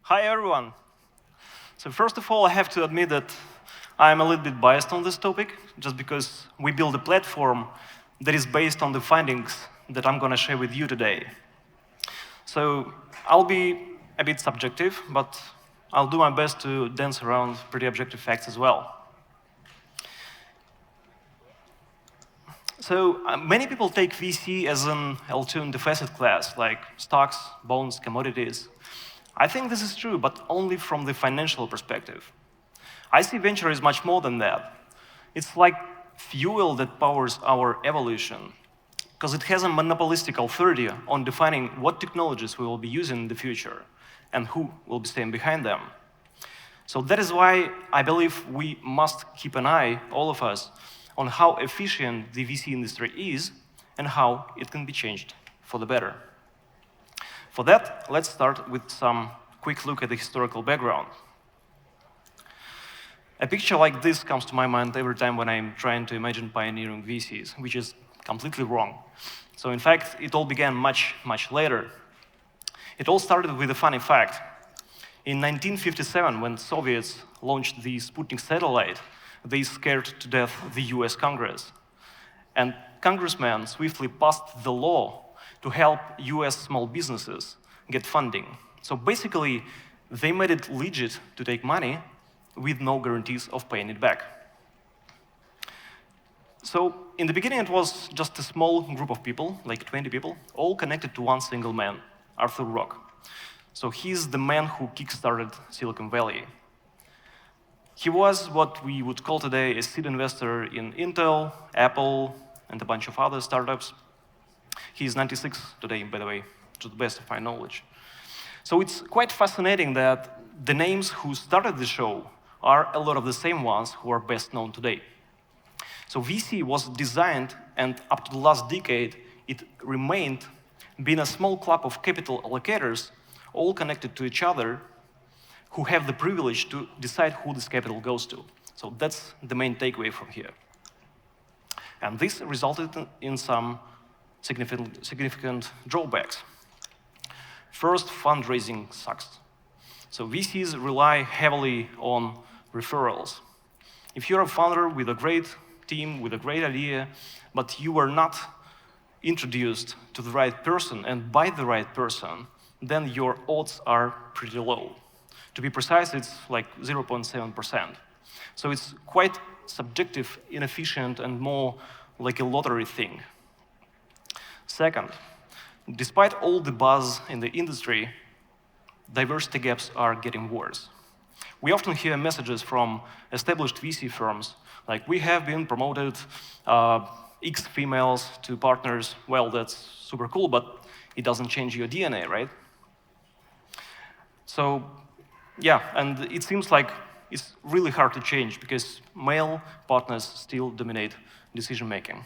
Hi, everyone. So first of all, I have to admit that I'm a little bit biased on this topic, just because we build a platform that is based on the findings that I'm going to share with you today. So I'll be a bit subjective, but I'll do my best to dance around pretty objective facts as well. So many people take VC as an alternative asset class, like stocks, bonds, commodities. I think this is true, but only from the financial perspective. I see venture as much more than that. It's like fuel that powers our evolution, because it has a monopolistic authority on defining what technologies we will be using in the future and who will be staying behind them. So that is why I believe we must keep an eye, all of us, on how efficient the VC industry is and how it can be changed for the better. For that, let's start with some quick look at the historical background. A picture like this comes to my mind every time when I'm trying to imagine pioneering VCs, which is completely wrong. So in fact, it all began much, much later. It all started with a funny fact. In 1957, when Soviets launched the Sputnik satellite, they scared to death the US Congress. And congressmen swiftly passed the law to help US small businesses get funding. So basically, they made it legit to take money with no guarantees of paying it back. So in the beginning, it was just a small group of people, like 20 people, all connected to one single man, Arthur Rock. So he's the man who kickstarted Silicon Valley. He was what we would call today a seed investor in Intel, Apple, and a bunch of other startups. He's 96 today, by the way, to the best of my knowledge. So it's quite fascinating that the names who started the show are a lot of the same ones who are best known today. So VC was designed, and up to the last decade, it remained being a small club of capital allocators, all connected to each other, who have the privilege to decide who this capital goes to. So that's the main takeaway from here. And this resulted in some significant drawbacks. First, fundraising sucks. So VCs rely heavily on referrals. If you're a founder with a great team, with a great idea, but you are not introduced to the right person and by the right person, then your odds are pretty low. To be precise, it's like 0.7%. So it's quite subjective, inefficient, and more like a lottery thing. Second, despite all the buzz in the industry, diversity gaps are getting worse. We often hear messages from established VC firms, like, we have been promoted X females to partners. Well, that's super cool, but it doesn't change your DNA, right? So, yeah, and it seems like it's really hard to change because male partners still dominate decision-making.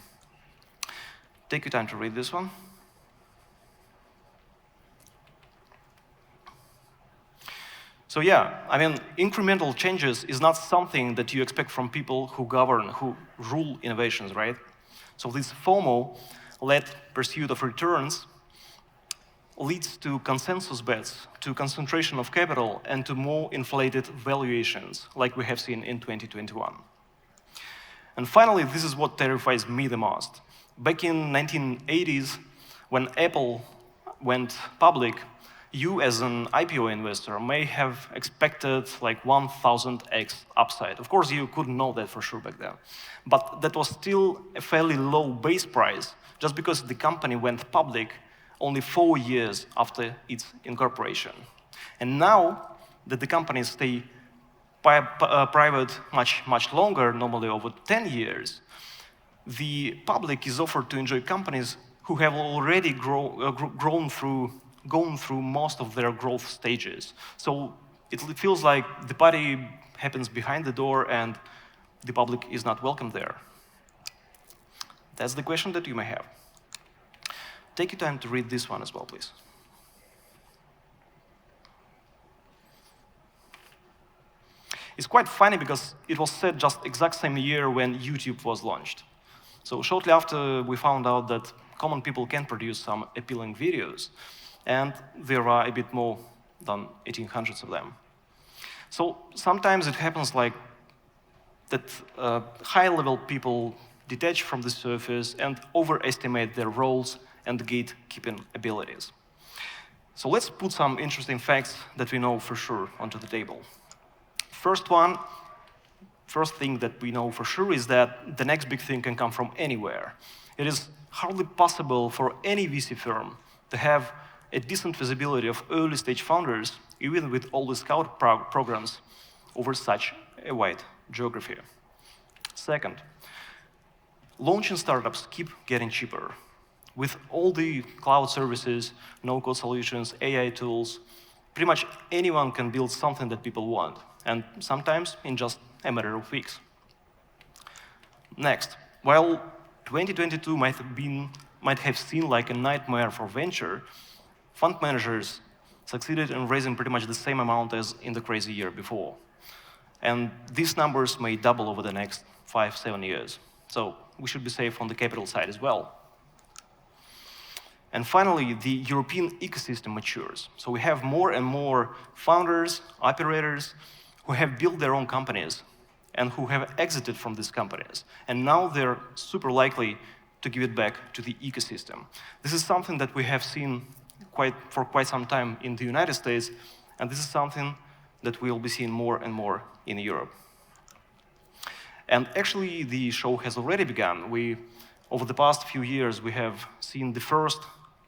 Take your time to read this one. So yeah, I mean, incremental changes is not something that you expect from people who govern, who rule innovations, right? So this FOMO-led pursuit of returns leads to consensus bets, to concentration of capital, and to more inflated valuations, like we have seen in 2021. And finally, this is what terrifies me the most. Back in 1980s, when Apple went public, you as an IPO investor may have expected like 1,000x upside. Of course, you couldn't know that for sure back then. But that was still a fairly low base price, just because the company went public only 4 years after its incorporation. And now that the companies stay private much longer, normally over 10 years, the public is offered to enjoy companies who have already gone through most of their growth stages. So it feels like the party happens behind the door and the public is not welcome there. That's the question that you may have. Take your time to read this one as well, please. It's quite funny because it was said just exact same year when YouTube was launched. So shortly after, we found out that common people can produce some appealing videos, and there are a bit more than 1800s of them. So sometimes it happens like that high-level people detach from the surface and overestimate their roles and gatekeeping abilities. So let's put some interesting facts that we know for sure onto the table. First thing that we know for sure is that the next big thing can come from anywhere. It is hardly possible for any VC firm to have a decent visibility of early-stage founders, even with all the scout programs over such a wide geography. Second, launching startups keep getting cheaper. With all the cloud services, no-code solutions, AI tools, pretty much anyone can build something that people want, and sometimes in just a matter of weeks. Next, while 2022 might have seemed like a nightmare for venture, fund managers succeeded in raising pretty much the same amount as in the crazy year before. And these numbers may double over the next 5-7 years. So we should be safe on the capital side as well. And finally, the European ecosystem matures. So we have more and more founders, operators, who have built their own companies and who have exited from these companies. And now they're super likely to give it back to the ecosystem. This is something that we have seen for quite some time in the United States, and this is something that we'll be seeing more and more in Europe. And actually, the show has already begun. Over the past few years, we have seen the first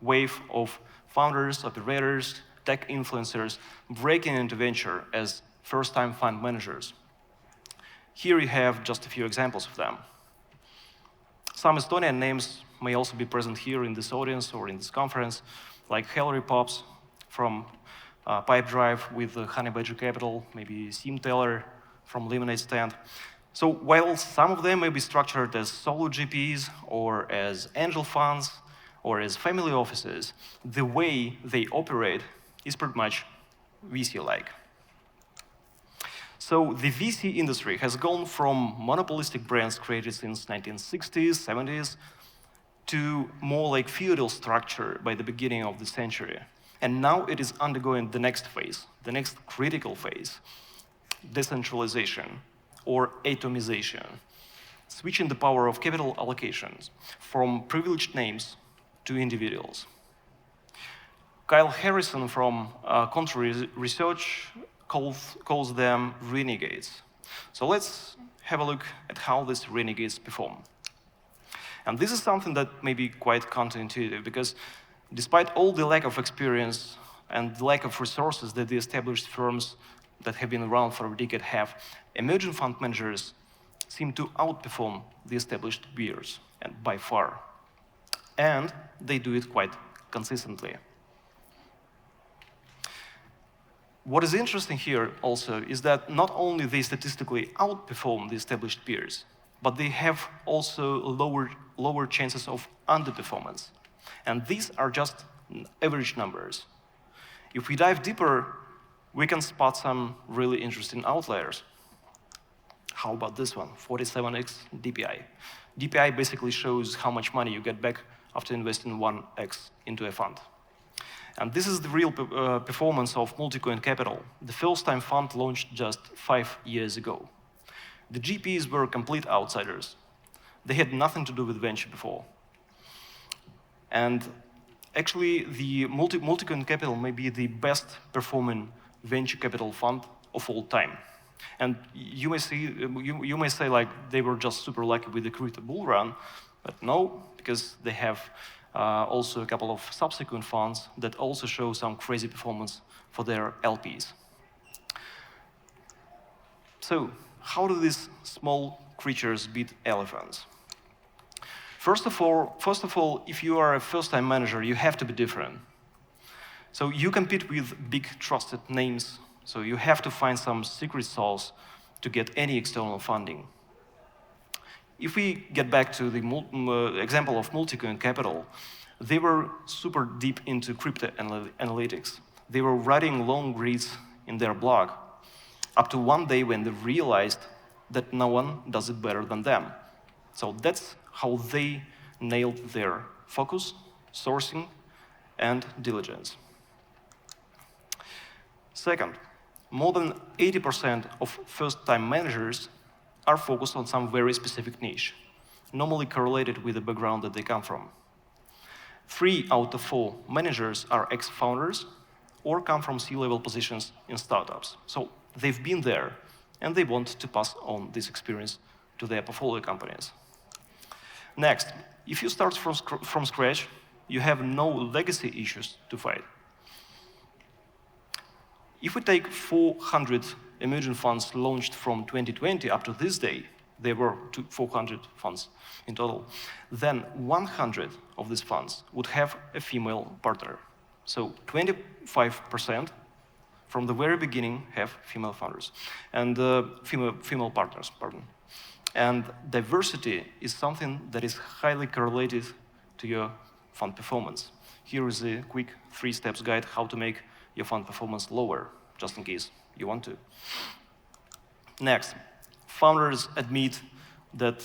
wave of founders, operators, tech influencers breaking into venture as first-time fund managers. Here you have just a few examples of them. Some Estonian names may also be present here in this audience or in this conference, like Hillary Pops from Pipedrive with Honey Badger Capital, maybe Simteller from Lemonade Stand. So while some of them may be structured as solo GPs or as angel funds or as family offices, the way they operate is pretty much VC-like. So the VC industry has gone from monopolistic brands created since 1960s, 70s, to more like feudal structure by the beginning of the century. And now it is undergoing the next phase, the next critical phase, decentralization or atomization, switching the power of capital allocations from privileged names to individuals. Kyle Harrison from Contrary Research calls them renegades. So let's have a look at how these renegades perform. And this is something that may be quite counterintuitive, because despite all the lack of experience and the lack of resources that the established firms that have been around for a decade have, emerging fund managers seem to outperform the established peers, and by far. And they do it quite consistently. What is interesting here also is that not only they statistically outperform the established peers, but they have also lower chances of underperformance. And these are just average numbers. If we dive deeper, we can spot some really interesting outliers. How about this one, 47x DPI? DPI basically shows how much money you get back after investing 1x into a fund. And this is the real performance of Multicoin Capital, the first-time fund launched just 5 years ago. The GPs were complete outsiders. They had nothing to do with venture before. And actually, the Multicoin Capital may be the best performing venture capital fund of all time. And you may say like they were just super lucky with the crypto bull run, but no, because they have also a couple of subsequent funds that also show some crazy performance for their LPs. So, how do these small creatures beat elephants? First of all, if you are a first-time manager, you have to be different. So you compete with big trusted names, so you have to find some secret sauce to get any external funding. If we get back to the example of Multicoin Capital, they were super deep into crypto analytics. They were writing long reads in their blog, up to one day when they realized that no one does it better than them. So that's how they nailed their focus, sourcing, and diligence. Second, more than 80% of first-time managers are focused on some very specific niche, normally correlated with the background that they come from. 3 out of 4 managers are ex-founders or come from C-level positions in startups. So they've been there, and they want to pass on this experience to their portfolio companies. Next, if you start from scratch, you have no legacy issues to fight. If we take 400 emerging funds launched from 2020 up to this day, there were 400 funds in total, then 100 of these funds would have a female partner. So 25% from the very beginning have female founders and female partners, pardon. And diversity is something that is highly correlated to your fund performance. Here is a quick 3-step guide how to make your fund performance lower, just in case you want to. Next, founders admit that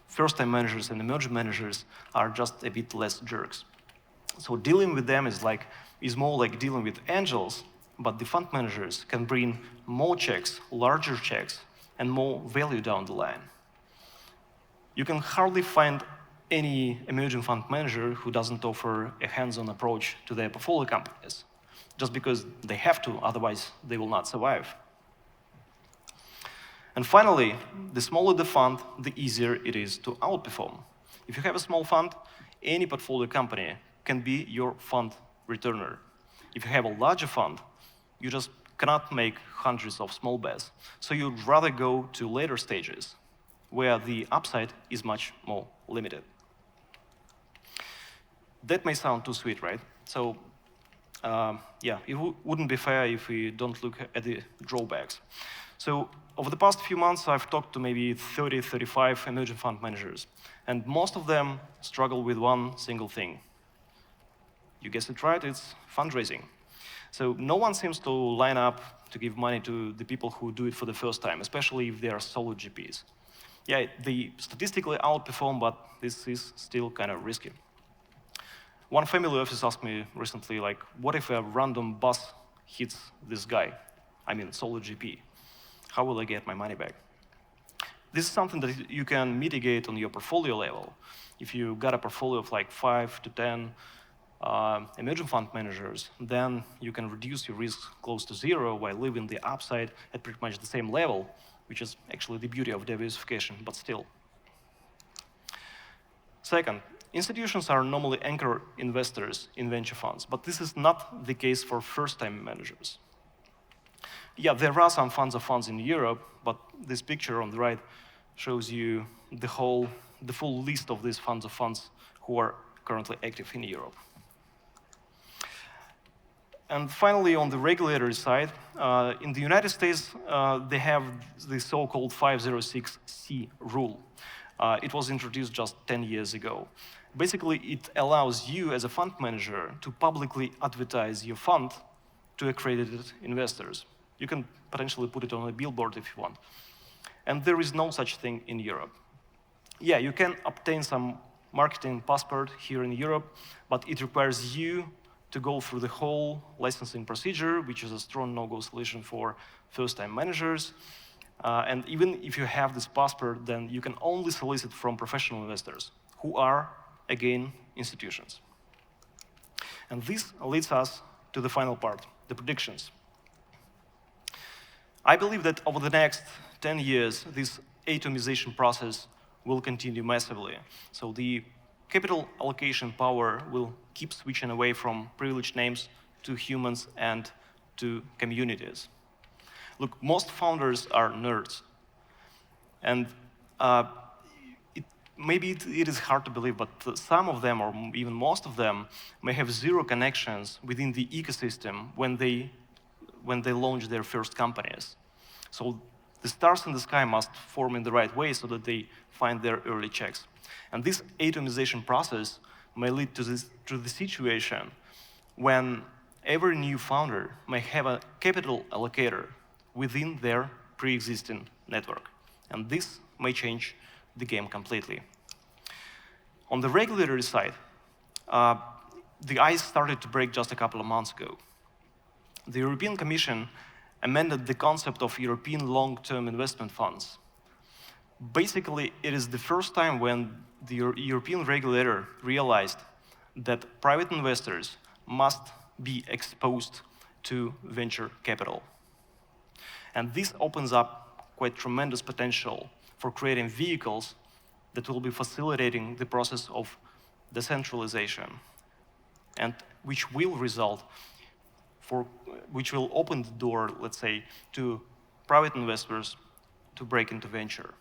first-time managers and emerging managers are just a bit less jerks. So dealing with them is more like dealing with angels, but the fund managers can bring more checks, larger checks, and more value down the line. You can hardly find any emerging fund manager who doesn't offer a hands-on approach to their portfolio companies, just because they have to, otherwise they will not survive. And finally, the smaller the fund, the easier it is to outperform. If you have a small fund, any portfolio company can be your fund returner. If you have a larger fund, you just cannot make hundreds of small bets, so you'd rather go to later stages, where the upside is much more limited. That may sound too sweet, right? So, yeah, it wouldn't be fair if we don't look at the drawbacks. So, over the past few months, I've talked to maybe 30, 35 emerging fund managers, and most of them struggle with one single thing. You guessed it right, it's fundraising. So no one seems to line up to give money to the people who do it for the first time, especially if they are solo GPs. Yeah, they statistically outperform, but this is still kind of risky. One family office asked me recently, like, what if a random bus hits this guy? I mean, solo GP. How will I get my money back? This is something that you can mitigate on your portfolio level. If you got a portfolio of like 5 to 10 emerging fund managers, then you can reduce your risk close to zero while leaving the upside at pretty much the same level, which is actually the beauty of diversification, but still. Second, institutions are normally anchor investors in venture funds, but this is not the case for first-time managers. Yeah, there are some funds of funds in Europe, but this picture on the right shows you the full list of these funds of funds who are currently active in Europe. And finally, on the regulatory side, in the United States, they have the so-called 506C rule. It was introduced just 10 years ago. Basically, it allows you as a fund manager to publicly advertise your fund to accredited investors. You can potentially put it on a billboard if you want. And there is no such thing in Europe. Yeah, you can obtain some marketing passport here in Europe, but it requires you to go through the whole licensing procedure, which is a strong no-go solution for first-time managers. And even if you have this passport, then you can only solicit from professional investors, who are, again, institutions. And this leads us to the final part, the predictions. I believe that over the next 10 years, this atomization process will continue massively. So the capital allocation power will keep switching away from privileged names to humans and to communities. Look, most founders are nerds. And maybe it is hard to believe, but some of them, or even most of them, may have zero connections within the ecosystem when they launch their first companies. So the stars in the sky must form in the right way so that they find their early checks. And this atomization process may lead to the situation when every new founder may have a capital allocator within their pre-existing network. And this may change the game completely. On the regulatory side, the ice started to break just a couple of months ago. the European Commission amended the concept of European long-term investment funds. Basically, it is the first time when the European regulator realized that private investors must be exposed to venture capital. And this opens up quite tremendous potential for creating vehicles that will be facilitating the process of decentralization, and which will open the door, let's say, to private investors to break into venture.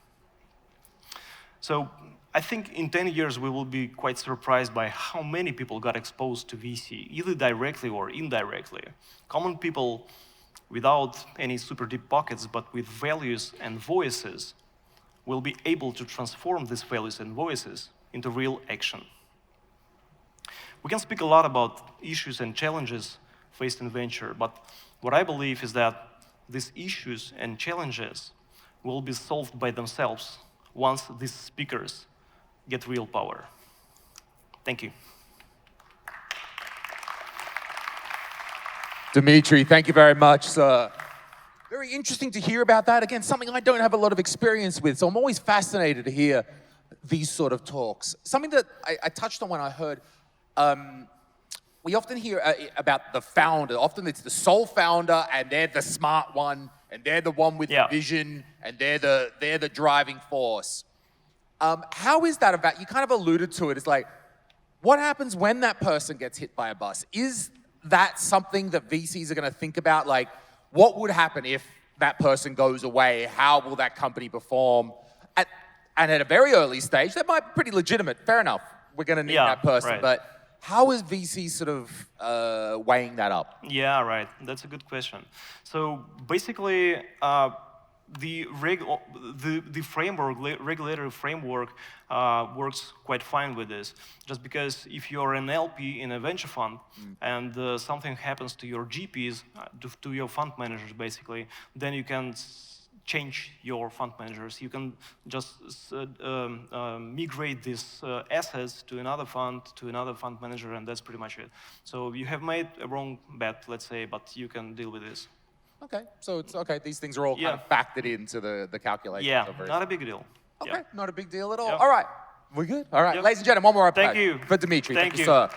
So I think in 10 years we will be quite surprised by how many people got exposed to VC, either directly or indirectly. Common people without any super deep pockets, but with values and voices, will be able to transform these values and voices into real action. We can speak a lot about issues and challenges faced in venture, but what I believe is that these issues and challenges will be solved by themselves once these speakers get real power. Thank you. Dmitry, thank you very much, sir. Very interesting to hear about that. Again, something I don't have a lot of experience with, so I'm always fascinated to hear these sort of talks. Something that I touched on when I heard, we often hear about the founder. Often it's the sole founder, and they're the smart one, and they're the one with the vision, and they're the driving force. How is that about? You kind of alluded to it. It's like, what happens when that person gets hit by a bus? Is that something that VCs are going to think about? Like, what would happen if that person goes away? How will that company perform? And at a very early stage, that might be pretty legitimate. Fair enough. We're going to need that person. Right. But how is VC sort of weighing that up? Yeah, right. That's a good question. So basically, the regulatory framework works quite fine with this. Just because if you're an LP in a venture fund and something happens to your GPs, to your fund managers basically, then you can change your fund managers. You can just migrate these assets to another fund manager, and that's pretty much it. So you have made a wrong bet, let's say, but you can deal with this. Okay, so it's okay. These things are all kind of factored into the calculation. Yeah, not a big deal. Okay, not a big deal at all. All right, we're good. All right, ladies and gentlemen, one more applause. Thank you for Dmitry. Thank you, sir.